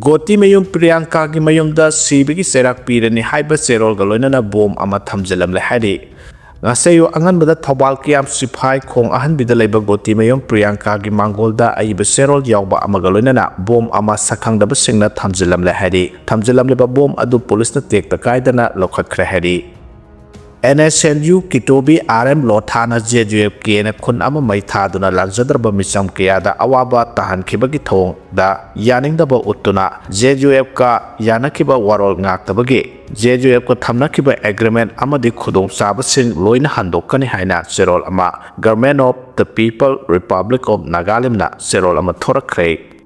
Goti mayum Priyanka gi mayumda sibigi cheirak pirani haiba cherol ga loinana bom ama thamjelam le hari ngasayu angan bada thobal kiam siphai khong ahan bida leiba Goti mayum Priyanka gi mangolda aiba cherol yawba ama ga loinana bom ama sakhang daba singna thamjelam le hari thamjelam le ba bom adu police na tek ta kaidana hwkhre hari NSNU Kitobi RM Lothana JJF Kena Kun Ama Maithaduna Lanzadraba Misam Kiyada Awaba Tahan Kibagi Thong da Yaning Daba Utuna JJF ka Yanakiba Warol Ngaktabagi JJF ko Thamnakiba Agreement Amadi Khudong Sabasing Loin Handokani Haina Serol Ama Government of the People Republic of Nagalim na Serol Ama Thorakre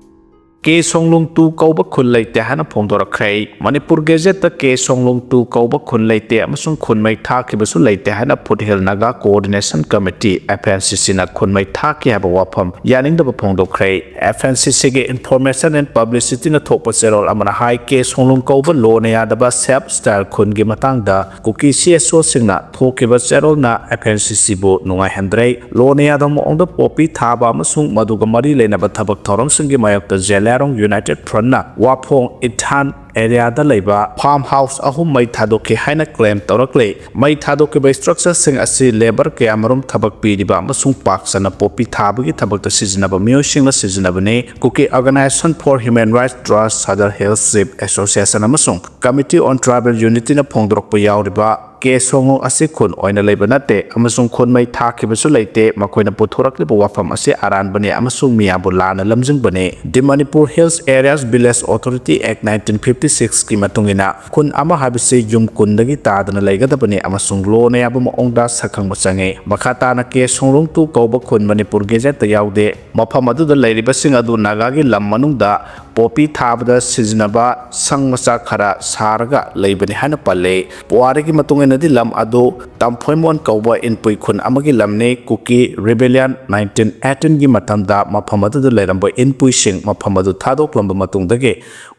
Ke songlung tu kauba khun leite hana phongdora khrei Manipur Gazette ta ke songlung tu kauba khun leite amasung khun mai tha ki basu leite hana Hwkhre Naga Coordination Committee FNCC na khun mai tha ki haba wafam yaning da phongdo khrei FNCC ge Information and Publicity na thokpa serol amana hai ke songlung kauba lo ne ya da self style khun gi matang da Kuki CSO singna thokiba serol na FNCC bo nungai handrei lo ne ya da mo ongda popi tha ba amasung maduga mari leina ba thabak thorom singi mayok ta Lerong United Front na wapong ithan area da leiba farmhouse ahum mai thadoki haina claim torakle mai thadoki by structure sing asi labor ke amarum thabak pi diba amasung pak sana popi thabagi thabak ta sizinaba miyosing na sizinaba ne Kuki Organization for Human Rights Trust Sadar Health Association amasung Committee on Tribal Unity na phongdorok pa yawriba ke songo ase khun oina leiba nate amasung khun mai thakibasu leite makoina puthorakle ba wafam ase aran bane amasung miyabu lana lamjing bane the Manipur Hills Areas Village Authority Act 1956 ki matungina khun ama habise yum kundagi tadana leigadabane amasung lo ne abu ongda sakhang machange makhata na ke songlung tu kauba khun Manipur Gazette ta yaude mafam adu da leiriba sing adu naga gi lam manungda popi thabada sizinaba sangmacha khara sarga leibani hana palle puare gi matungena di lam adu tamphomon kauba inpui khun amagi lamne Kuki Rebellion 1918 gi matamda mafam adu da leiramba inpui sing mafam adu thadoklamba matungdage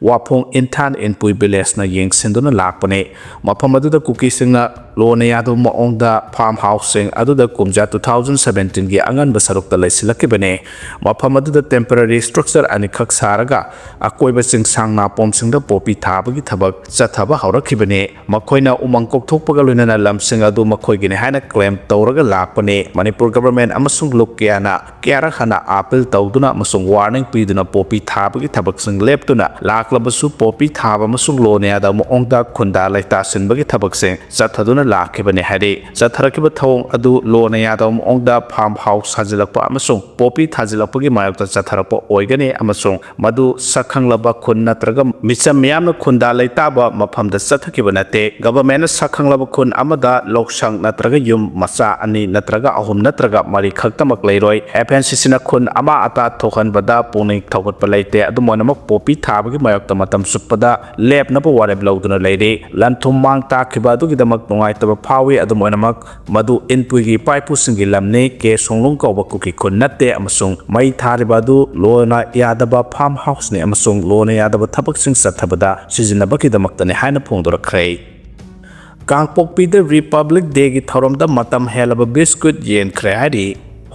wapong inthan inpui village na yengsinduna lakpane mafam adu da Kuki singna lone yadu maongda farmhouse sing adu da kumja 2017 gi angan basarukta laisilakibane mafam adu da temporary structure ani khak saraga akoiba sing sangna pomsing da popi thabagi thabak chathaba haurakibane makoina umang kokthokpaga loinana lamsing adu makoigine haina claim tawraga lakpane Manipur government amasung lokkiana kyara hana appeal tawduna amasung warning piduna popi thabagi thabak sing leptuna laklabasu popi thaba amasung lone ada moongda khunda laita sinbagi thabak sing chathaduna lakibane hade chatharakiba thong adu lone ada moongda farmhouse hajilakpa amasung popi thajilakpagi mayakta chatharakpa oigane amasung madu sakhanglaba khun natraga micham miyamna khunda leitaba mafamda chathakiba nate government sakhanglaba khun amada loksang natraga yum macha ani natraga ahum natraga mari khaktamak leiroi FNCC na khun ama ata thokhan bada puning thawat palaite adumonamak popi thabagi mayakta matam suppada lep na wareb lauduna leire lanthum mang ta khiba du gidamak nongai taba phawi adumonamak madu inpuigi paipu singi lamne ke songlung ko bakuki khun natte amasung mai thariba du lona yadaba farmhouse ne amasung lone yadaba thabak sing sathabada sizinabaki damaktane haina phongdorakhrei Kangpokpi the Republic Day gi thoramda matam helaba biscuit yen khre hari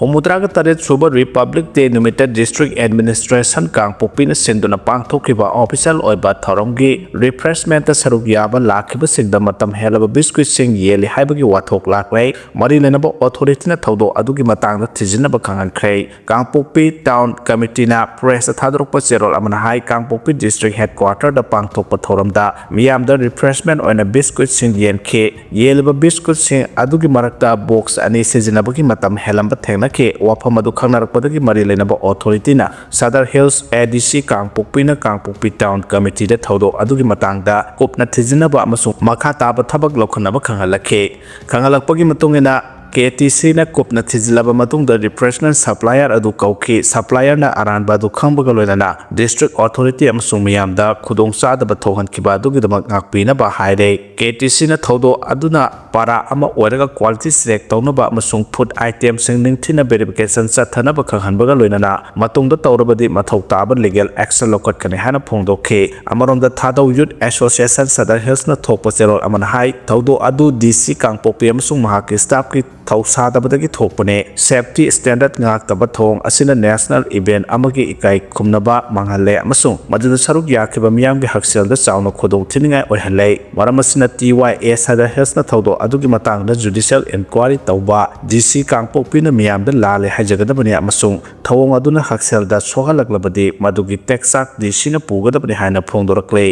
Homudraga Taret Suba Republic Day Limited District Administration Kangpokpi na senduna pangthokriba official oiba thoramgi refreshment ta saruk yaba lakhiba singda matam helaba biscuit sing yeli haibagi wathok laklai mari lenaba authority na thodo adugi matangda thijinaba khankhre Kangpokpi Town Committee na press thadrokpa cherol amana hai Kangpokpi District Headquarter da pangthokpa thoramda miyamda refreshment oina biscuit sing yen khe yeliba biscuit sing adugi marakta box ani sijinabagi matam helamba thengna ke wafam adu khangnarakpadagi mari leinaba authority na Sadar Hills ADC Kangpokpi na Kangpokpi Town Committee da thodo adugi matangda kopna thijinaba amasung makha taba thabak lokhanaba khangalakpagi matungena KTC na kopna thijilaba matungda refreshment supplier adu kauki supplier na aranba adu khangbaga loinana district authority amasung miyamda khudongcha daba thohan kiba adu gidamak ngakpina ba haire KTC na thodo aduna para ama oiraga quality check tawnaba amasung food items sing ningthina verification chathanaba khanghanbaga loinana matungda tawrabadi mathau taba legal action lokat kane hana phongdokhe amaronda thado youth association Sadar Hills na thokpa cherol amana hai thodo adu DC Kangpokpi amasung mahaki staff ki थौसादबदगी थोकपने safety standard ngaktaba thong asina national event amagi ikai khumnaba manghalle amasung maduda saruk yakhiba miyamgi hakselda chawna khodong thiningai oihalai maramasina TYS hada hesna thodo adugi matangda judicial inquiry tawba DC kangpokpina miyamda lale hajagadabani amasung thawong aduna hakselda sohalaklabadi madugi texak DC na pugadabani haina phongdoraklei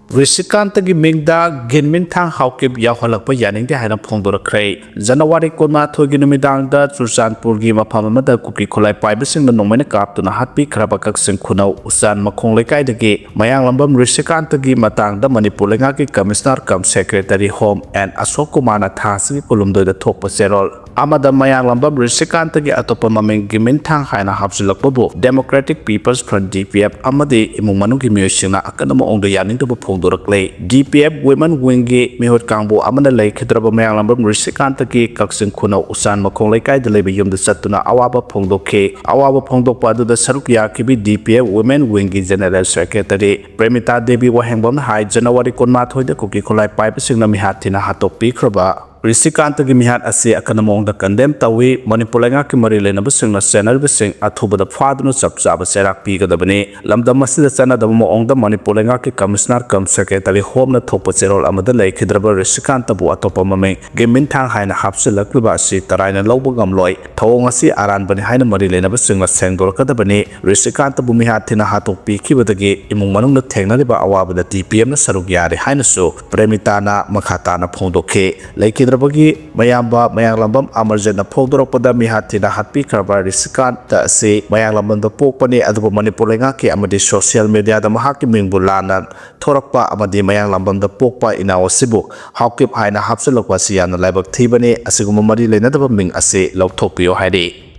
Rishikantagi mingda ginmin thang haukib yawhalakpa yaningde haina phongdorakhre January konma thogi numidangda Churchandpurgi mafam amada kuki kholai paibasingna nongmaina kaptuna hatpi khrabakak sing khunau usan makhong lekaidagi mayanglambam Rishikantagi matangda Manipur lengaki commissioner cum secretary home and Ashok Kumana thasigi kolumdoida thokpa serol amada mayanglambam Rishikantagi atopa maming gimin thang haina hapsilakpabu Democratic People's Front DPF amadi imung manunggi miyosingna akanama ongda yaningda DPF Women Wingi Mihot Kangbo Amanda Lake Hidraba Mayalambam Rishikantaki Kaksin Kuna Usan Makong Lekai the Labor Yum the Satuna Awaba Pongdoke Awaba Pongdok Padu the Sarukia Kibi DPF Women Wingi General Secretary Premita Devi Wahangbam High January Konmatho the Kuki Kolai Pipe Sinamihatina Hatopi Kraba Rishikantagi mihat ase akanamong da condemn tawi Manipur lengaki mari lenaba singna senar bising athuba da phadunu chapchaba serak pi gadabani lamdam masida chana da moong da Manipur lengaki commissioner cum secretary home na thopa cherol amada leikhidraba Rishikanta bu atopa mameng gemin thang haina hapsilakliba asi taraina lawba gamloi thawong asi aran bani haina mari lenaba singna sengdor kadabani Rishikanta bu mihat thina hatok pi khibadagi imung manung na thengnariba awaba da TPM na saruk yare haina su Premitana makhatana phongdokhe leikhi Bagi Mayamba Mayanglambam Amarjana Pogdoropada Mihatina Hatpi Karbar Rishikanta se Mayanglambam the Pokpani Adabu Manipur lengaki amadi social media da mahaki mingbulana Thorakpa amadi Mayanglambam the Pokpa in our Sibu Hawkip Haina Hapsilokwa Siana Labak Tibane Asigumari Lenadaba Ming Ase Lautopio Hadi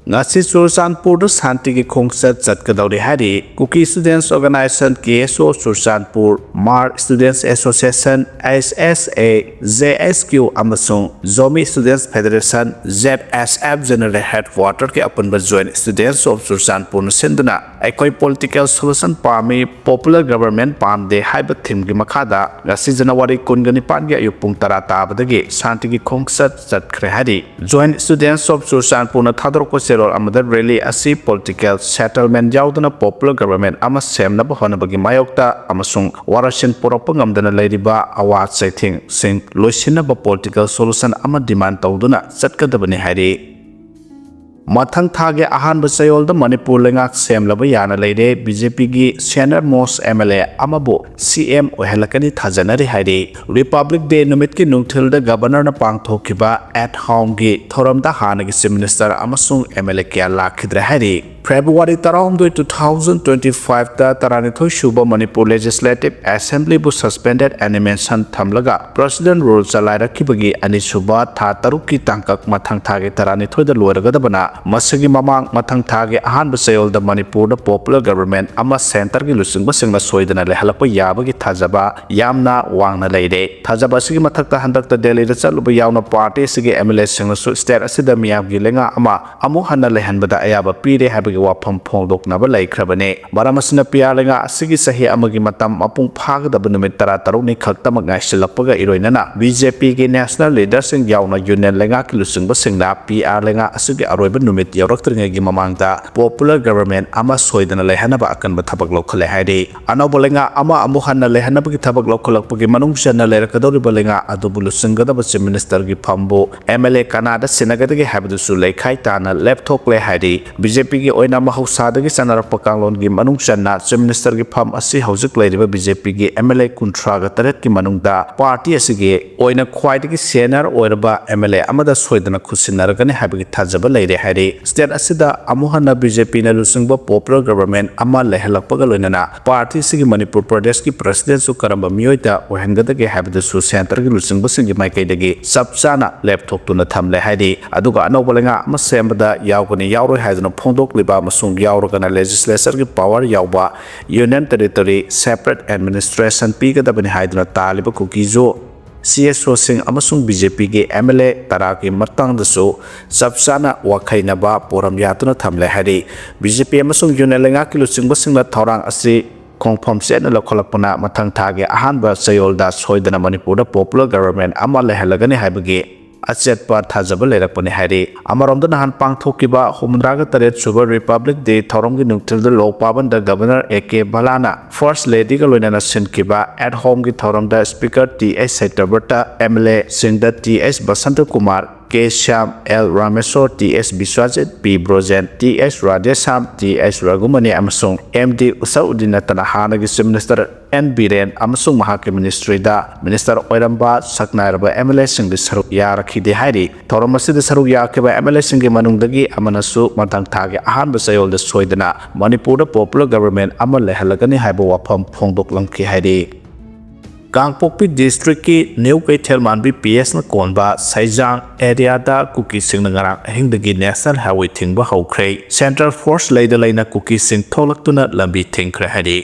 Ngasi Churchandpur Santigi Khongset Chatkadauri Hari Kuki Students Organization KSO Churchandpur Mar Students Association SSA JSQ Amasung Zomi Students Federation ZSF General Headquarter ke apan joint Students of Churchandpur Sinduna Ekoi Political Solution Parmi Popular Government Pamde Haiba Thim gi Makada Ngasi January Kungani Pangya Yupung Tarata Badagi Santigi Khongset Chatkre Hari Joint Students of Churchandpur na Thadorko Amada rally asi political settlement yaudana popular government ama semna bahonabagi mayokta amasung warasin poropang amdana leiriba awat saiting sing loisina ba political solution ama demand tauduna chatkadabani hari Mathang thage ahan basayol da Manipur lengak semlaba yana leire BJP gi senior most MLA amabo CM ohelakani thajanari hari Republic Day numit ki nungthil da governor na pangthokiba at home gi thoramda hanagi chief minister amasung MLA kya lakhidra hari February 2025 da taranithoi shuba Manipur Legislative Assembly bu suspended animation thamlaga President rule chalaira kibagi ani shuba tha taruk ki tangkak mathang thage taranithoi da loiragadabana Masagi mamang mathang thage ahan basayol da Manipur da popular government ama center gi lusingba singna soidana lehalakpa yabagi thajaba yamna wangna leide thajaba sigi mathakta handakta Delhi da chaluba yawna party sigi MLA singna so state asida miyamgi lenga ama amu hanna lehanbada ayaba pire habagi wafam phongdoknaba laikhrabane maramasina pia lenga asigi sahi amagi matam mapung phagdaba numit tara tarukni khaktamak ngaisilakpaga iroinana BJP gi national leaders sing yawna union lenga ki lusingba singna PR lenga asigi aroiba numit yawraktringai gi mamangda popular government ama soidana lehanaba akanba thabak lokhale haidi anobo lenga ama amu hanna lehanaba gi thabak lokholakpagi manungsanna lerakadoriba lenga adubu lusinggadaba chief minister gi phambo MLA kanada sinagadagi habidusu leikhai tana laptop le haidi BJP gi oina mahausadagi sanarappa kanglon gi manungsanna chief minister gi pham asi hojik leiriba BJP gi MLA kuntraga taret ki manungda party asigi oina khwaidagi senior oiraba MLA amada soidana khusinaragani habigi thajaba leire haidi state asida amuhana BJP na lusingba popular government ama lehalakpaga loinana party sigi Manipur Pradesh ki president su karamba miyoita ohengadagi habidusu center gi lusingba singi maikaidagi sabchana laptop tuna thamle haidi aduga anobolenga ama sembada yawgani yawroi haidana phongdok liba masung yawrogana legislature gi power yawba union territory separate administration pigadabani haidana taliba kukijo CSO sing amasung BJP ge MLA taraki matang dasu sabsana wakhainaba poram yatuna thamle hari BJP amasung yunelenga kilusing basingla thorang asi khongphom sena lokholakpana mathang thage ahanba sayolda soidana Manipur da popular government ama lehalagani haibagi अचेतपा थाजब लेरकपने हाइरे अमरोमदा नहान पांगथोकिबा हुमद्रागा तरेत सुबह रिपब्लिक डे थौरमगी नुक्थिल लोकपाबन द गवर्नर एके बलाना फर्स्ट लेडी का लोइना सिनकिबा एट होम की थौरमदा स्पीकर टी.एच. सेटरबर्टा MLA Singh TH. Basant Kumar K Shyam L Rameshwar TH. Biswajit P Brojen TH. Radheshyam TH. Raghumani अमसुंग एम.डी. उसउद्दीन नतना हानगी चीफ मिनिस्टर एन बीरेन अमसुंग महाके मिनिस्ट्रीदा मिनिस्टर ओइरंबा सकनायरबा एमएलए सिंह सरुक यारखिदे हाइरि थौरम असिद सरुक याखिबा एमएलए सिंह के मनुंगदगी अमनसु मथंग थागे अहानब सयोल सोइदना मणिपुर पॉपुलर गवर्नमेंट अमा लेहलगनी हाइबा वाफम फोंदोकलंखि हाइरि कांगपोकपी डिस्ट्रिक्ट की न्यू कैथेल मानबी पीएस न कोनबा सैजांग एरिया दा कुकी सिंह नगरांग हिंदगी नेशनल हाईवे थिंगबा हौख्रे सेंट्रल फोर्स लेदा लेना कुकी सिंह थोलक्तुना लंबी थिंगख्रे हाइरि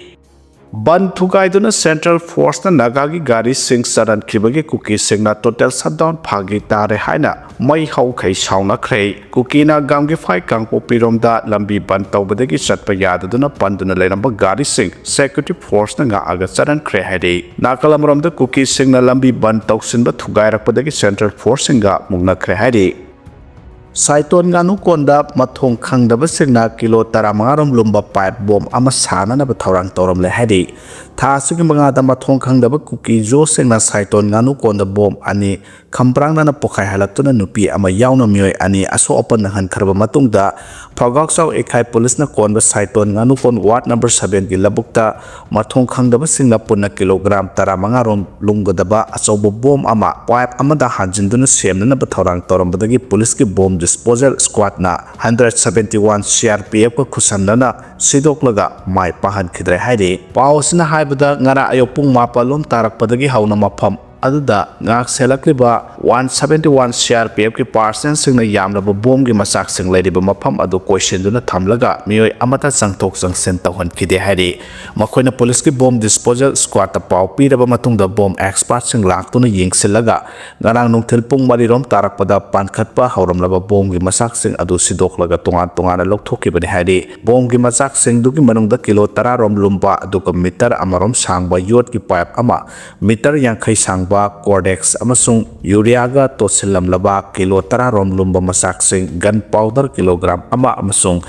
बन थुगाइदुना सेंट्रल फोर्स न नागा की गाड़ी सिंह सरन खिबगी कुकी सिंह ना टोटल शटडाउन फागी तारे हाइना मई हौखै साउनख्रे कुकी ना गांगी फाइ कांगपोकपी रोमदा लंबी बन तौबदगी चटपा यादुना पंदुना लेरंबा गाड़ी सिंह सिक्योरिटी फोर्स ना आगा चरनख्रे हाइरि नाकलमरोमदा कुकी सिंह ना लंबी बन तौसिनबा थुगाइरकपदगी सेंट्रल फोर्स सिंगा मुंगनख्रे हाइरि साइटोन गानु कोंदा मथोंग खंगदब सिंगना किलो 15 लुम्बा पाइप बॉम्ब अमा साननब थौरांग तौरमले हाइरि थासुगी मंगादा मथोंग खंगदब कुकी जो सिंगना साइटोन गानु कोंदा बॉम्ब अनि खंप्रांगना पोखाइ हलक्तुना नुपी अमा याउना मियोय अनि असो अपन हनखरब मतुंगदा फगौक्साउ एखाइ पुलिस न कोंबा साइटोन गानु कोन वार्ड नंबर 7 की लबुक्ता मथोंग खंगदब सिंगना पुना किलोग्राम 15 रोम लुंगदबा अचौब बॉम्ब अमा पाइप अमदा हाजिंदुना सेमनब थौरांग तौरमबदगी पुलिस की बॉम्ब डिस्पोजल स्क्वाड ना 171 CRPF को खुसंदना सिदोकलगा माय पाहन खिद्रे हाइरे पावसना हाइबदा ngara ayo pung mapalom tarakpadagi hauna mafam aduda ngak selakliba 171 CRPF की पार्सन सिंगना यामलबा बॉम्ब की मसाक सिंग लेरिबा मफम अदु क्वेश्चन दुना थमलगा मियोय अमता संगथोक संगसेन तौहन खिदे हाइरि मखोइना पुलिस की बॉम्ब डिस्पोजल स्क्वाड ता पाव पीरबा मतुंगदा बॉम्ब एक्सपर्ट सिंग लाक्तुना येंगसिलगा ngarang nungthil pung mari rom tarakpada pankhatpa hauramlaba bom gi masak sing adu sidoklaga tongan tongana lokthoki bani hairi bom gi masak sing du gi manungda kilo 10 rom lumba aduka meter amarom sangba yot ki pipe ama meter yankhai sangba cordex amasung urea ga tosilamlaba kilo 10 rom lumba masak sing gunpowder kilogram ama amasung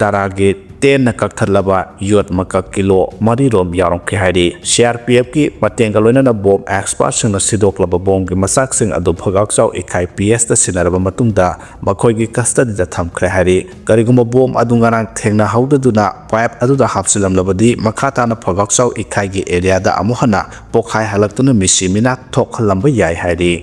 tarage 10 na kakthadlaba yot maka kilo mari rom yarong ki hairi CRPF की मतेंग लोइना bomb expert सिंग सिदोक्लबा bomb की मसाक सिंग अदु भगाक्साउ एखाइ PS ता सिनारबा मतुंगदा मखोइगी custody दा थमख्रे हाइरि करिगुम bomb अदुंगारांग थेंगना हौददुना pipe अदुदा हापसिलमलबदी मखाताना भगाक्साउ एखाइगी area दा अमुहना पोखाइ हलक्तुना मिसि मिना थोखलंबा याइ हाइरि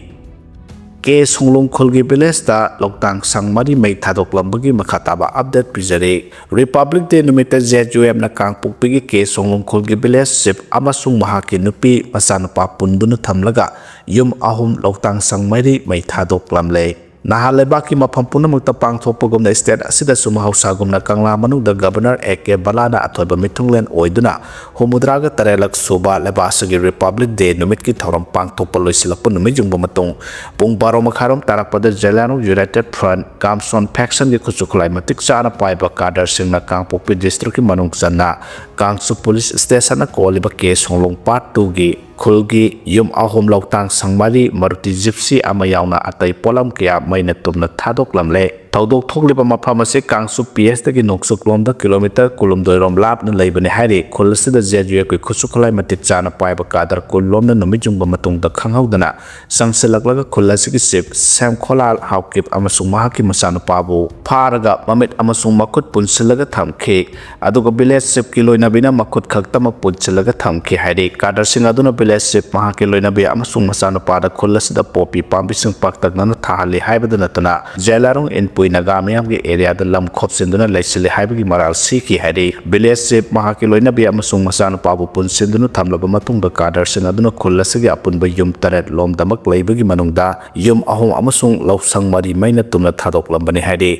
के सोंगलोंखोलगी village दा लोकतांग संगमरी मई थादोकलंबगी मखाताबा update पिजरे Republic day नुमित JUM ना कांगपोकपीगी के सोंगलोंखोलगी विलेज सिप अमसुंग महाके नुपी मसानुपा पुंदुना थमलगा युम अहुम लोकतांग संगमरी मई थादोकलमले नहा लेबाकी मफम पुनमुक्ता पांगथोकपगुमना स्टेट असिदा सुमहौसागुमना कांगला मनुंगदा गवर्नर एके बलाना अथोइबा मिथुंगलेन ओइदुना हुमुद्रागा तरेलक सुबा लेबासगी रिपब्लिक डे नुमित की थौरम पांगथोकपा लोइसिलकपा नुमिजुंगबा मतुंग पुंग 12 मखारोम तारकपदा जेलानो यूनाइटेड फ्रंट कामसोन फैक्शन की खुचुखलाइ मतिक चाना पाइबा काडर सिंगना कांगपोकपी डिस्ट्रिक्ट की मनुंग चन्ना कांगसु पुलिस स्टेशन कोलिबा केस होंगलोंग पार्ट 2 की खुलगी युम अहोम लोकतांग संगमारी मारुति जिप्सी अमा याउना अतै पोलम कया मैना तुमना थादोकलमले थौदोक थोकलिबा मफम असे कांगसु PS दगी नोक्सुकलोमदा किलोमीटर कुलुमदोइरोम लापना लेबने हाइरे खुलसिदा JUM की खुसुखलाइ मतिक चाना पाइबा कादर कुललोमना नुमिजुंगबा मतुंगदा खंगहौदना संगसेलकलगा खुलसिगी सिप सेमखोलाल हाउकिप अमसुंग महाकी मसानुपाबु फारगा ममित अमसुंग मखुत पुनसिलगा थमखे अदुगा विलेज सिप की लोइनाबिना मखुत खक्तम पुनसिलगा थमखे हाइरे कादर सिंग अदुना विलेज सिप महाकी लोइनाबि अमसुंग मसानुपादा खुलसिदा पोपी पाम्बिसिंग पाक्तगना थाहले हाइबदा नतना जेलारोंग इनपुइ नागा मयामगी एरिया दा लम खोपसिंदुना लेसिले हाइबगी मराल सीकी हाइरे विलेज सिप महाकी लोइनाबि अमसुंग मसानुपाबु पुनसिंदुना थमलबा मतुंगदा कादर सिंग अदुना खुलसिगी अपुनबा युम तरेत लोमदमक लेबगी मनुंगदा युम अहोम अमसुंग लौसंग मरी मैना तुमना थादोकलंबने हाइरे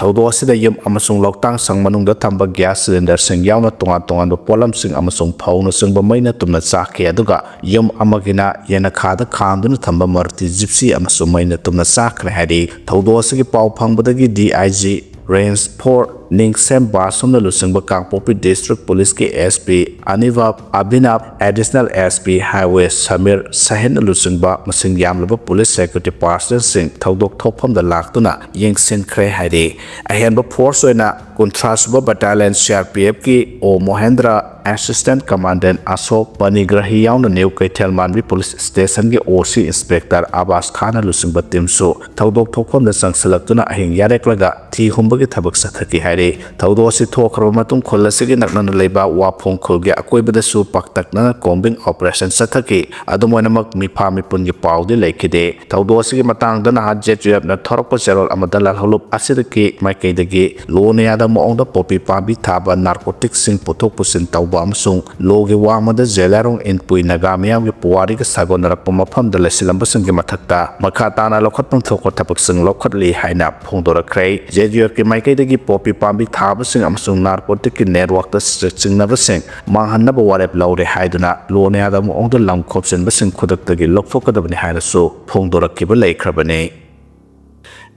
थौदो असिदा युम अमसुंग लोकतांग संग मनुंगदा थंबा गैस सिलेंडर सिंग यावना तोंगान तोंगान पोलम सिंग अमसुंग फौना सिंगबा मैना तुमना चाखे अदुगा युम अमगिना येना खादा खांदुना थंबा मारुति जिप्सी अमसुंग मैना तुमना चाखरे हाइरे थौदो असिगी पाव फंगबदगी DIG range 4 Ningsem Basumna Lusingba Kangpopi District Police ki SP Abhinav Additional SP Highway Samir Sahin Lusingba Masing Yamlaba Police Security Person Sing Thaudok Thopam the Laktuna Yingsin Kre Haidi Ahenba Force Oina Contrastable Battalion CRPF ki O Mohendra Assistant Commandant Asok Panigrahi yauna New Kaitel Manvi Police Station ki OC Inspector Abbas Khana Lusingba Timsu Thaudok Thopam the Sangsalaptuna Ahing Yareklaga Ti Humbagi Tabak Sathaki Haidi Thaudo si Thokraba Matung Kholasigi Naknana Leba Wapong Khulge Akoibada Su Paktakna Combing Operation Sathaki Adumoinamak Mipa Mipungi Paudi Lakide Thaudo Sigi Matang Dana Hadjet na Thorapa Serol Amadala Holup Asidaki Maikaidagi Loneada Moonda Popi Pabi Taba Narcotics Sing Putok Pusin Tauba Amsung Logi Wamada Zelarong in Pui Nagamiam Puari Sagon Rapumapam de Lesilambasang Matakta Makatana Lokatang Tokotapaksang Lokatli Haina Pondora Cray Jeju ki Maikaidagi Popi Pabi Tabasing Amsung Narcotic Network the Stretching Navasing Mahanaba Warep Laure Haiduna Loneada Moonda Lam Kopsin Basing Kudaki Lokfokadabani Hanaso Pondora Kibale Krabane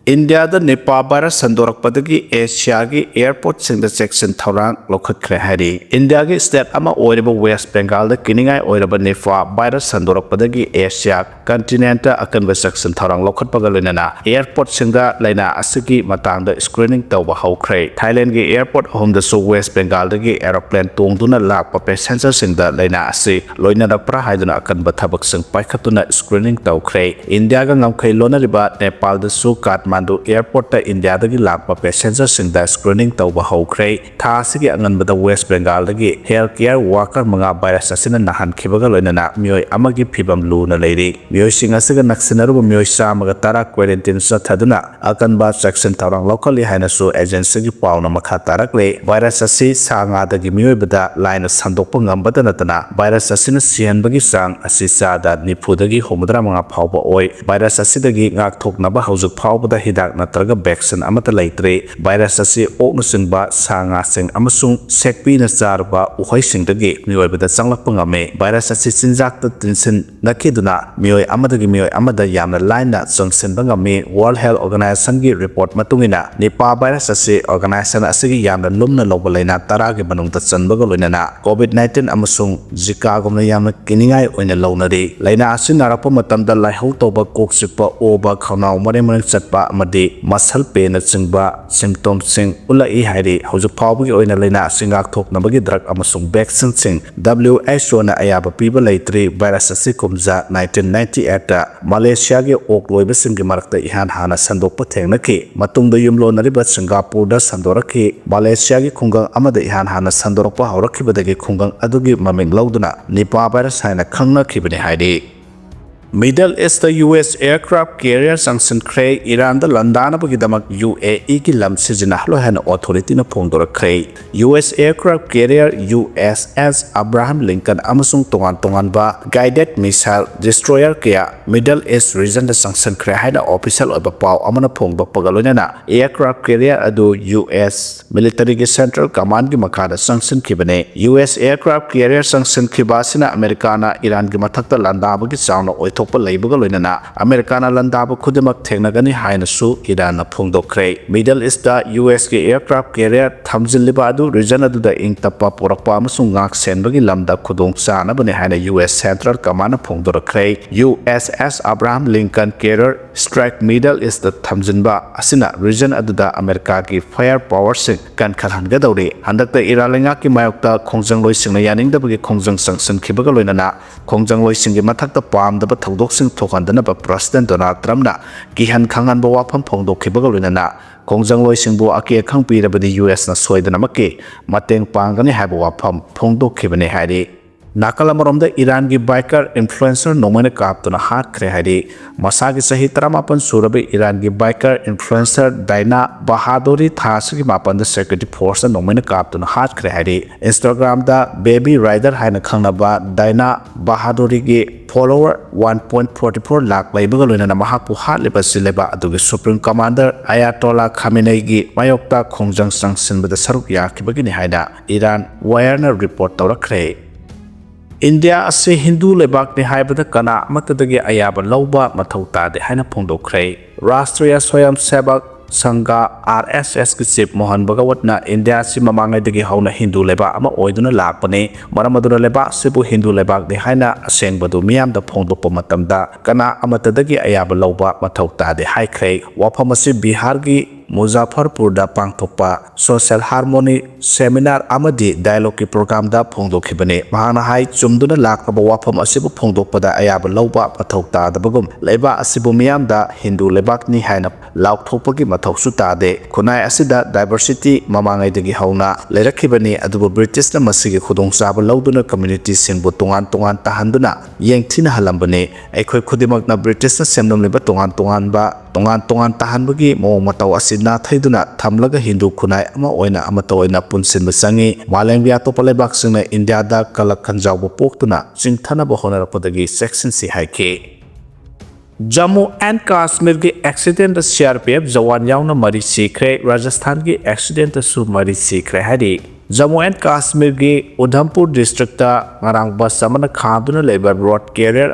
India the Nepal virus Sandorak Padagi Asia gi airport sing the section Thorang hwkhre hari India gi state ama oiraba West Bengal the kiningai oiraba Nepal virus Sandorak Padagi Asia continental akan section Thorang hwkhre airport sing the laina asigi matang the screening tawba hwkhre Thailand gi airport home the so West Bengal the gi aeroplane tongduna lakpa passenger sing the laina asi loina da pra haiduna akan bathabak sing paikhatuna screening tawkhre India ga ngamkhai lona riba Nepal the so Mandu Airport India dagi lakpa passenger sing da screening tawba hwkhre tha sigi anganbada West Bengal dagi healthcare worker manga virus asina nahan khibaga loinana mioi amagi phibam luna leiri mioi sing asiga naksinaruba mioi samaga tara quarantine sa thaduna akanba section tarang locally haina su agency gi pauna makha tarakle virus asi sanga dagi mioi bada line sandokpa ngambada natana virus asina sihanbagi sang asi sada nipudagi homudra manga phawba oi virus asidagi ngak thoknaba hawjuk phawbada hidak natraga vaccine amata leitre virus asi oknu singba sanga sing amasung sekpi na charba uhoi singdagi mioi bada changlakpa ngame virus asi sinjak ta tinsin nakiduna mioi amada yamna line na changsenba ngame World Health Organization gi report matungina Nipah virus asi organization asigi yamna lumna loba laina tara gi manungta chanbaga loinana COVID-19 amasung Zika gomna yamna kiningai oina launari laina asi narapa matamda laihau toba koksikpa oba khanau mare chatpa amadi masal pain chingba symptoms sing ulai hairi hojuk phawbagi oina laina singak thoknabagi drug amasung vaccine sing WHO na ayaba piba leitri virus asi kumja 1998 ta Malaysia gi okloiba singgi marakta ihan hana sandokpa thengnaki matungda yumlo nariba Singapore da sandoraki Malaysia gi khungang amada ihan hana sandorokpa hawrakibadagi khungang adugi maming lauduna Nipah virus haina khangna khibani haidi Middle East US aircraft carrier sanction kre Iran da London bagidamak UAE ki lam sijina hlohan authority na phongdora kre US aircraft carrier USS Abraham Lincoln amasung tongan ba guided missile destroyer kya Middle East region da sanction kre haina official oba paw amana phongba pagalona na aircraft carrier adu US military ki central command ki makada sanction kibane US aircraft carrier sanction kibasina Americana Iran ki mathakta London bagi chawna Tokpa leibaga loinana Americana landaba khudimak thengnagani haina su Iran na phongdokre Middle East da US ki aircraft carrier thamjilliba adu region adu da ingtapa porakpa amasung ngak senbagi lamda khudong chana bani haina US Central Command na phongdokre USS Abraham Lincoln carrier strike Middle East da thamjinba asina region adu da America ki firepower sing kan khalhanga dawri handakta Iran lenga ki mayokta khongjang loi singna yaning da bagi khongjang sanction khibaga loinana khongjang loi singi mathakta pamdaba Doxing Tokandana by President Donald Trump na Gihan Kangan Bawapam Pongdo Kibagalina, Kongjang Loi Singbo Aki Kangpi by the US na Soidanamaki, Mateng Pangani Habawapam, Pongdo Kibane Hadi. Nakalamorom the Iran gi biker influencer nomene kaptuna hwkhre hari masagi sahi taramapan surabi Iran gi biker influencer Daina Bahaduri thasgi mapan the security force nomene kaptuna hwkhre hari Instagram da baby rider haina khangnaba Daina Bahaduri gi follower 1.44 lakh laibaga loina mahakpu hatliba sileba adugi Supreme Commander Ayatollah Khamenei gi mayokta khongjang sangsinbada saruk yakibagi ni haina Iran wire report tawrakre India ase Hindu lebak ni haibada kana matadagi ayaba lauba mathau tade haina phongdokre Rashtriya Swayam Sevak Sangha RSS ki chief Mohan Bhagawatna India si mamangaidagi hauna Hindu leba ama oiduna lakpani maramaduna leba sibu Hindu lebak de haina asengbadu miyamda phongdokpa matamda kana amatadagi ayaba lawba mathau tade hwkhre wafam asi Bihar gi Muzaffarpur da pangthokpa social harmony seminar amadi dialogue ki program da phongdokhibane mahana hai chumduna lakaba wafam asibu phongdokpada ayaba lawba mathau tadabagum leba asibu miyamda Hindu lebak ni haina laukthokpagi mathau su tade khunai asida diversity mamangaidagi hauna leirakhibani adubu British na masigi khudongchaba lawduna community singbu tongan tahanduna yengthina halambane aikhoi khudimak na British na semnom leba tongan tahanbagi mawong mataw asina thaiduna thamlaga Hindu khunai ama oina amata oina punsinba sangi malengbi atopa lebak singna India da kalak khanjawbo poktuna chingthana ba honarapadagi section si haike Jammu and Kashmir ki accident da CRPF jawan yauna mari sikhre Rajasthan ki accident da su mari sikhre hari Jammu and Kashmir ki Udhampur district da ngarang bus amana khaduna leba road carrier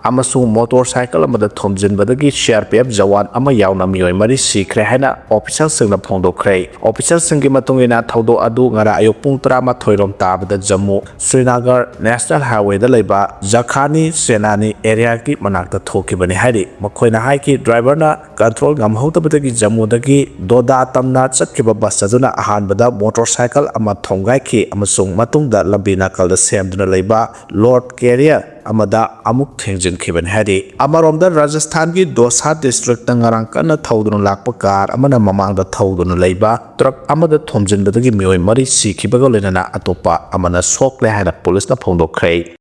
amasung motorcycle amada thomjinbadagi CRPF jawan ama yauna mioi mari sikhre haina official singna phongdokhre official singi matungina thaudo adu ngara ayok pung 13 rom tabada Jammu Sire Naga National Highway da leba Jakhani Senani area ki manakta thokibani hari makhoina hai ki driver na control ngamhautabadagi Jammu dagi Doda tamna chatkiba bus aduna ahanbada motorcycle ama thongai ki amasung matungda lambi nakal da semduna leba Lord Carrier amada amuk thengjin khiban hari amaromda Rajasthan ki Dosa district ngarang kana thauduna lakpa car amana mamangda thauduna leba truck amada thomjinbadagi mioi mari sikhibaga lenana atopa amana sokle haina police na phongdokhre